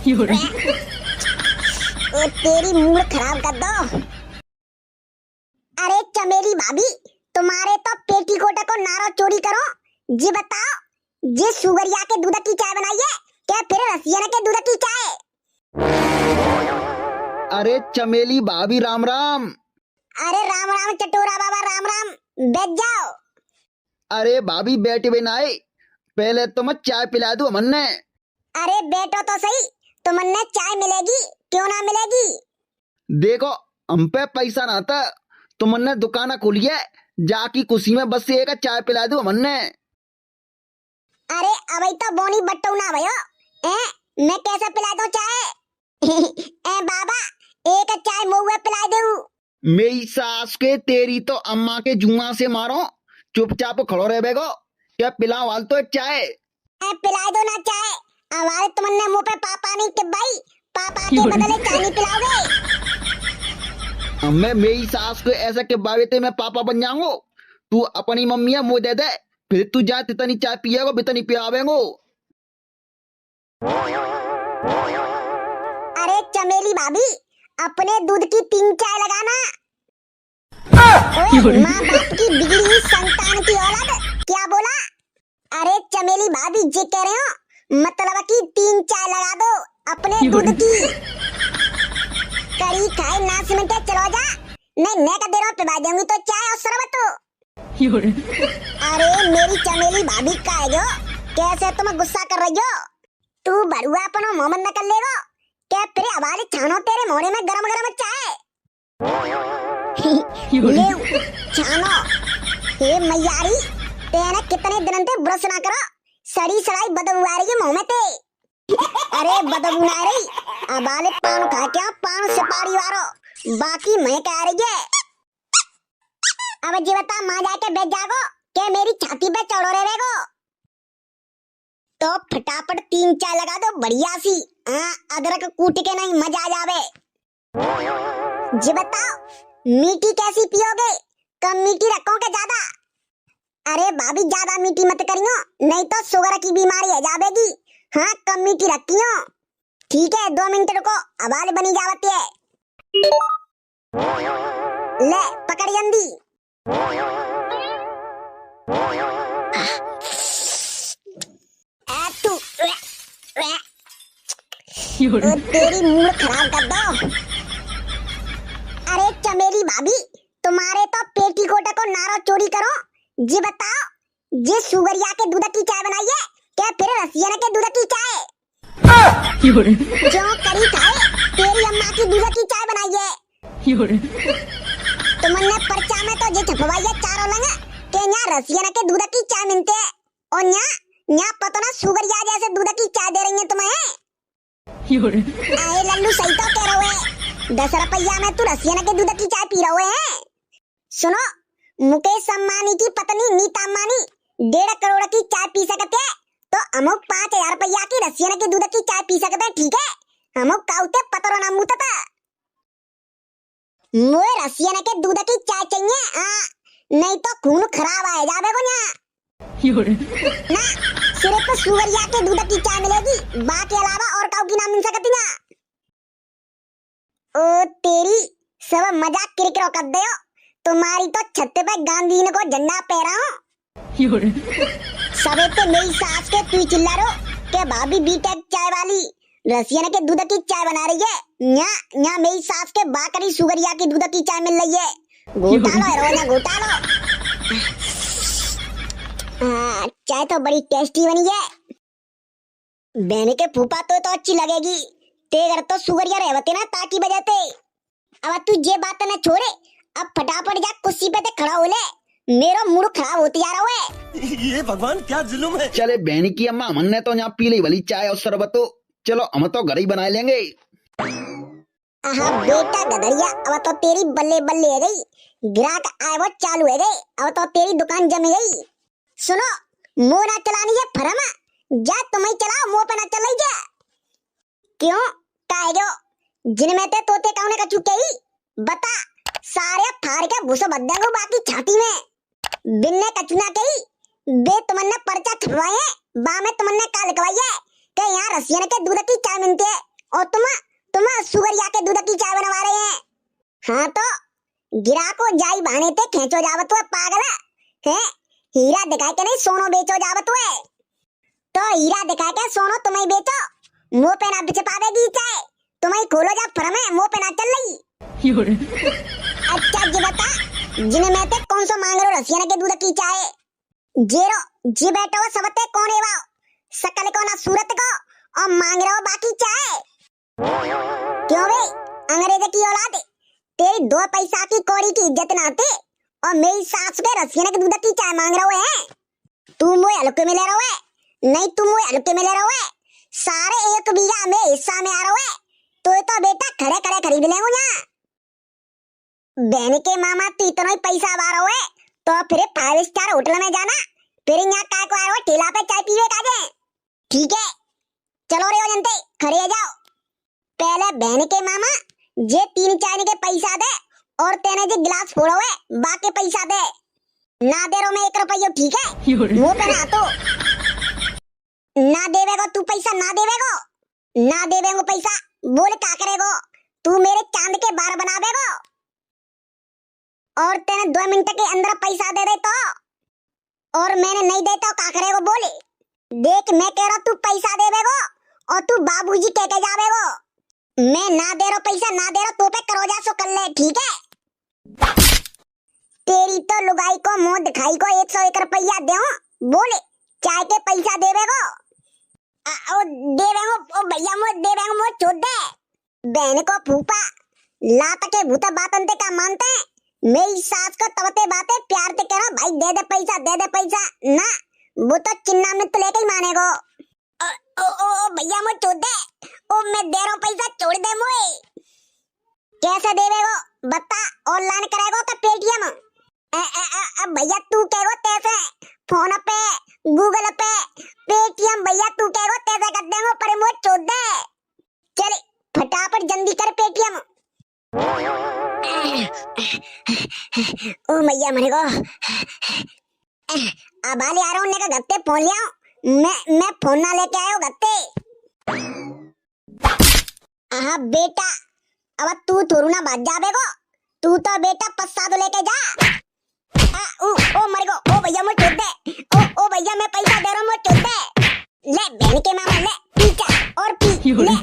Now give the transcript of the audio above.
ओ तेरी मूड खराब कर दो। अरे चमेली भाभी, तुम्हारे तो पेटीकोट को नारो चोरी करो। जी बताओ, जी सुगरिया के दूध की चाय बनाई है क्या फिर रसिया के दूध की चाय? अरे चमेली भाभी राम राम। अरे राम राम चटोरा बाबा राम राम, बैठ जाओ। अरे भाभी बैठे बिना आए, पहले तो मैं चाय पिला दूं मन्ने। अरे बैठो तो सही, तुमने चाय मिलेगी क्यों ना मिलेगी? देखो हम पे पैसा ना था, तुमने दुकान खोली है, जाकी खुशी में बस एक चाय पिला दूं मन्ने। अरे अभी तो बोनी बट्टू ना भयो, मैं कैसे पिला दूं चाय? ए बाबा, एक चाय मुँह पिला दूं। मेरी सास के तेरी तो अम्मा के जुआ से मारो, चुपचाप खड़ो रह बेगो, क्या पिला वाल तो एक चाय। पिला दो ना चाय, हमारे तुमने मुंह पे पापा नहीं टिब्बाई, पापा के बदले चाय नहीं पिलाओगे? मैं मेरी सास को ऐसा के बावेते में पापा बन जाऊंगो। तू अपनी मम्मी मुंह दे दे, फिर तू जा तितनी चाय पिएगो बितनी पियावेंगो। अरे चमेली भाभी, अपने दूध की 3 चाय लगाना। माँ बाप की बिगड़ी हुई संतान की औलाद, क्या बोला? अरे चमेली भाभी जी कह रहे हो, मतलब कि 3 चाय लगा दो अपने दूध की। कड़ी खाए ना सिमटे चलो जा, नहीं मैं का दे रहा हूँ पिला दूंगी तो चाय और शरबत। अरे मेरी चमेली भाभी का है जो, कैसे तुम गुस्सा कर रही हो? तू बरुआ अपनो मोहम्मद न कर लेगो क्या फिर हवाले छानो तेरे मोड़े में गरम गरम चाय। ले छानो। हे मैयारी, तेने कितने दिन से ब्रश ना करो, सड़ी सड़ाई बदबू आ रही है मुंह में ते। अरे बदबू ना रही, हवाले पान खा क्या पान सुपारी वारो, बाकी मैं कह रही है। अब जी बता माँ जाके बैठ जागो क्या मेरी छाती पे चढ़ो रहेगो? तो फटाफट 3 चाय लगा दो बढ़िया सी, अदरक कूट के नहीं मजा आ जावे। जी बताओ, मीठी कैसी पियोगे, कम मीठी रखोगे ज्यादा? अरे भाभी ज्यादा मीठी मत करियो, नहीं तो शुगर की बीमारी है जावेगी। हाँ कम मीठी रखियो। ठीक है 2 मिनट रुको, आवाज बनी जावती है। ले पकड़ जल्दी। तेरी मूड खराब कर दो। अरे चमेली भाभी, तुम्हारे तो पेटीकोट को नारो चोरी करो। जी बताओ, जी सुगरिया के दूध की चाय बनाई है क्या फिर रसिया के दूध की चाय? जो करी खाए, तेरी अम्मा की दूध की चाय बनाई है। तुमने पर्चा में तो जे छपवाई है चारों लंग के यहाँ रसिया के दूध की चाय मिलते है, और यहाँ पता ना सुगरिया जैसे दूध की चाय दे रही है तुम्हें। अरे लल्लू सही तो कह रहे हैं, 10 रुपया में तू रसिया के दूध की चाय पी रहे हैं। सुनो, मुकेश अंबानी की पत्नी नीता अंबानी 1.5 करोड़ की चाय पी सकते हैं, तो अमुक 5,000 रुपया की रसिया के दूध की चाय पी सकते हैं, ठीक है? अमुक काउते पतरो ना मुतता, मुझे रसिया के दूध की चाय चाहिए, नहीं तो खून खराब आ जावे को ना। सिर्फ सुगरिया के दूध की चाय मिलेगी, बाकी अलावा और काउ की ना मिल सकती ना। ओ तेरी सब मजाक किरकिरो कर दे हो, तुम्हारी तो छत पे गांधी ने को झंडा पहरा हो। सबे पे मेरी सास के तू चिल्ला रो के भाभी बीटेक चाय वाली रसिया के दूध की चाय बना रही है, न्या मेरी सास के बाकरी सुगरिया की दूध की चाय मिल रही है। घोटालो है रोना घोटालो। चाय तो बड़ी टेस्टी बनी है, बहने के फूफा तो अच्छी लगेगी, ते घर तो सुगरिया रहते ना ताकि बजाते। अब तू ये बात न छोड़े, अब फटाफट जा कुर्सी पे ते खड़ा हो ले, मेरा मूड खराब होती जा रहा है। ये भगवान क्या जुल्म है। चले बहनी की अम्मा, हमने तो यहाँ पी ली भली चाय और शरबत, चलो हम तो घर ही बना लेंगे। बेटा गधरिया, अब तो तेरी बल्ले बल्ले है गई, ग्राहक आए वो चालू है गई, अब तो तेरी दुकान जम गई। सुनो, मुंह ना चलानी है फरम, जा तुम ही चलाओ, मुंह पे ना चल जा। क्यों काहे जो जिनमें ते तोते कौन का चुके ही बता, सारे फाड़ के भूसो भर देंगे बाकी छाती में। बिन्ने कचुना कही बे तुमने पर्चा छपवाए हैं, बा में तुमने काल लिखवाई है कि यहाँ रसिया के दूध की चाय मिलती है, और तुम सुगरिया के दूध की चाय बनवा रहे हैं। हाँ तो गिरा को जाई बहाने ते खेचो जावत हुए पागल है। हीरा दिखा के नहीं सोनो बेचो जावत हुए। तो हीरा दिखा के सोनो तुम्हें बेचो, मुंह पे ना बिच पावेगी चाय। तुम्हें खोलो जा फर्म है, मुंह पे ना चल रही। अच्छा जी बता, जिन्हें मैं ते कौन सा मांग रहे रसिया के दूध की चाय? जेरो जी बैठो सबते कौन है वाओ, सकल को ना सूरत को, और मांग रहे हो बाकी चाय। क्यों बे अंग्रेज की औलाद, तेरी 2 पैसा की कौड़ी की इज्जत ना आती और मेरी सास के रसिया के दूध की चाय मांग रहे हैं। तू मुझे हल्के में ले रहे है, नहीं तू मुझे हल्के में ले रहे है। सारे 1 बीघा में हिस्सा में आ रहे है, तो बेटा खड़े खड़े खरीद लेंगे यहाँ। बहन के मामा तू इतना ही पैसा आ रहा है तो फिर 5 स्टार होटल में जाना, फिर यहाँ काय को आया हो ठेला पे चाय पीवे काजे। ठीक है चलो रे जनते खड़े जाओ। पहले बहन के मामा जे 3 चाय के पैसा दे और तेने जो गिलास फोड़ो है बाकी पैसा दे। ना दे रो मैं 1 रुपया, ठीक है वो पे ना तो ना देवेगो तू पैसा, ना देवेगो पैसा, बोल क्या करेगो तू? मेरे चांद के बार बनावेगो और तेने 2 मिनट के अंदर पैसा दे तो, और मैंने नहीं देता क्या करेगो बोले? देख मैं कह रहा तू पैसा देवेगो और तू बाबूजी कह के जावेगो। मैं ना दे रहा पैसा, ना दे रहा तो पे करो जा सो कर ले, ठीक है? तेरी तो लुगाई को मुंह दिखाई को 101 रुपया दे बोले चाय के पैसा देवेगो। ओ देवेगो ओ भैया मो देवेगो मो चोद दे। बहन को फूफा लात के भूता बातन ते का मानते हैं। मेरी सास को तवते बातें प्यार से कह रहा भाई दे दे पैसा ना, वो तो चिन्ना में तो लेके ही मानेगो। ओ भैया मो चोद दे, ओ मैं दे रहा हूँ पैसा छोड़ दे मोए। कैसे देवेगो बता, ऑनलाइन करेगो का पेटीएम? भैया तू कहेगो तैसे फोन पे गूगल पे पेटीएम, भैया तू कहेगो तैसे कर देंगे पर मो चोद दे। चल फटाफट जल्दी कर पेटीएम। ओ मैया मरे गो अब आ रहा हूँ ने का गत्ते फोन लिया। मैं फोन ना लेके आया हूँ गत्ते। हाँ बेटा अब तू थोरू ना भाग जावेगो, तू तो बेटा पस्सा तो लेके जा। ओ मर गो, ओ भैया मैं चोद दे, ओ भैया मैं पैसा दे रहा हूँ मैं चोद दे। ले बहन के मामा ले पी और पी ले।